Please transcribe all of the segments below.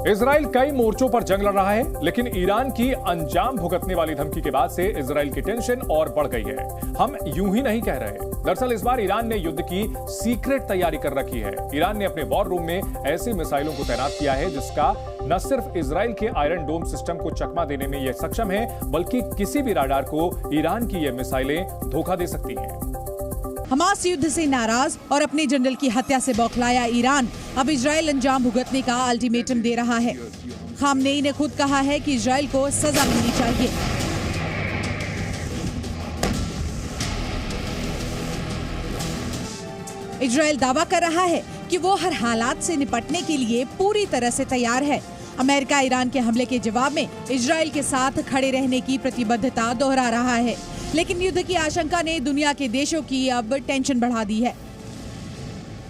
Israel कई मोर्चों पर जंग लड़ रहा है, लेकिन ईरान की अंजाम भुगतने वाली धमकी के बाद से इजराइल की टेंशन और बढ़ गई है। हम यूं ही नहीं कह रहे। दरअसल इस बार ईरान ने युद्ध की सीक्रेट तैयारी कर रखी है। ईरान ने अपने वॉर रूम में ऐसी मिसाइलों को तैनात किया है जिसका न सिर्फ इजराइल के आयरन डोम सिस्टम को चकमा देने में यह सक्षम है, बल्कि किसी भी राडार को ईरान की ये मिसाइलें धोखा दे सकती हैं। हमास युद्ध से नाराज और अपने जनरल की हत्या से बौखलाया ईरान अब इजराइल अंजाम भुगतने का अल्टीमेटम दे रहा है। खामनेई ने खुद कहा है कि इजराइल को सजा मिलनी चाहिए। इजराइल दावा कर रहा है कि वो हर हालात से निपटने के लिए पूरी तरह से तैयार है। अमेरिका ईरान के हमले के जवाब में इजराइल के साथ खड़े रहने की प्रतिबद्धता दोहरा रहा है, लेकिन युद्ध की आशंका ने दुनिया के देशों की अब टेंशन बढ़ा दी है।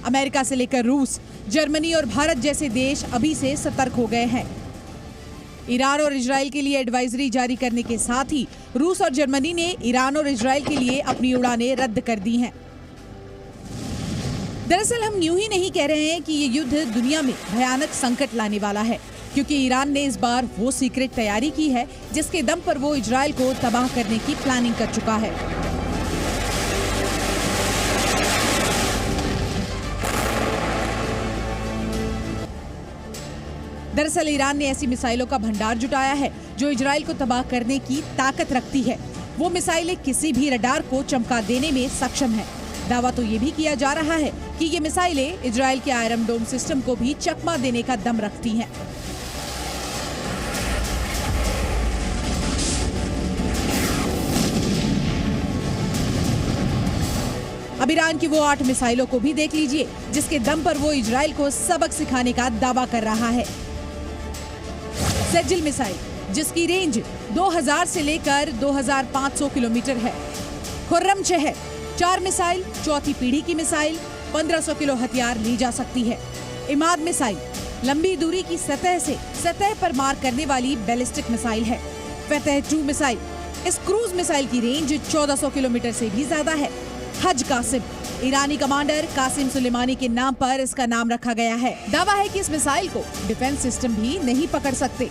अमेरिका से लेकर रूस, जर्मनी और भारत जैसे देश अभी से सतर्क हो गए हैं। ईरान और इजराइल के लिए एडवाइजरी जारी करने के साथ ही रूस और जर्मनी ने ईरान और इजराइल के लिए अपनी उड़ानें रद्द कर दी हैं। दरअसल हम यूं ही नहीं कह रहे हैं कि ये युद्ध दुनिया में भयानक संकट लाने वाला है, क्योंकि ईरान ने इस बार वो सीक्रेट तैयारी की है जिसके दम पर वो इजराइल को तबाह करने की प्लानिंग कर चुका है। दरअसल ईरान ने ऐसी मिसाइलों का भंडार जुटाया है जो इजराइल को तबाह करने की ताकत रखती है। वो मिसाइलें किसी भी रडार को चमका देने में सक्षम है। दावा तो ये भी किया जा रहा है कि ये मिसाइलें इजराइल के आयरन डोम सिस्टम को भी चकमा देने का दम रखती हैं। अब ईरान की वो 8 मिसाइलों को भी देख लीजिए जिसके दम पर वो इजराइल को सबक सिखाने का दावा कर रहा है। सेजिल मिसाइल, जिसकी रेंज 2000 से लेकर 2500 किलोमीटर है। खुर्रम 6, 4 मिसाइल, चौथी पीढ़ी की मिसाइल, 1500 किलो हथियार ली जा सकती है। इमाद मिसाइल, लंबी दूरी की सतह से सतह पर मार करने वाली बैलिस्टिक मिसाइल है। फतह 2 मिसाइल, इस क्रूज मिसाइल की रेंज 1400 किलोमीटर से भी ज्यादा है। हज कासिम, ईरानी कमांडर कासिम सुलेमानी के नाम पर इसका नाम रखा गया है। दावा है कि इस मिसाइल को डिफेंस सिस्टम भी नहीं पकड़ सकते।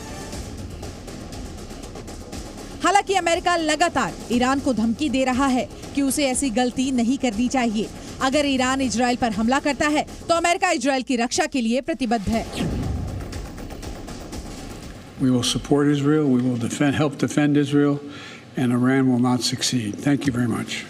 हालांकि अमेरिका लगातार ईरान को धमकी दे रहा है कि उसे ऐसी गलती नहीं करनी चाहिए। अगर ईरान इजराइल पर हमला करता है तो अमेरिका इजराइल की रक्षा के लिए प्रतिबद्ध है। We will support Israel, we will help defend Israel, and Iran will not succeed. Thank you very much.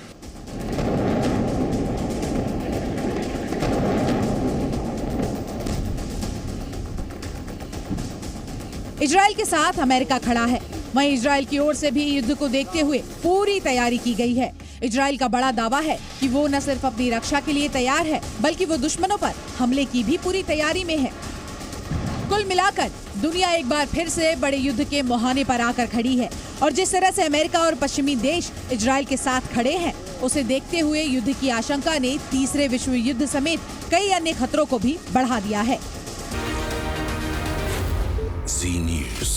Israel के साथ अमेरिका खड़ा है। वहीं इजराइल की ओर से भी युद्ध को देखते हुए पूरी तैयारी की गई है। इजराइल का बड़ा दावा है कि वो न सिर्फ अपनी रक्षा के लिए तैयार है, बल्कि वो दुश्मनों पर हमले की भी पूरी तैयारी में है। कुल मिलाकर दुनिया एक बार फिर से बड़े युद्ध के मुहाने पर आकर खड़ी है और जिस तरह से अमेरिका और पश्चिमी देश इजराइल के साथ खड़े हैं, उसे देखते हुए युद्ध की आशंका ने तीसरे विश्व युद्ध समेत कई अन्य खतरों को भी बढ़ा दिया है। Z News.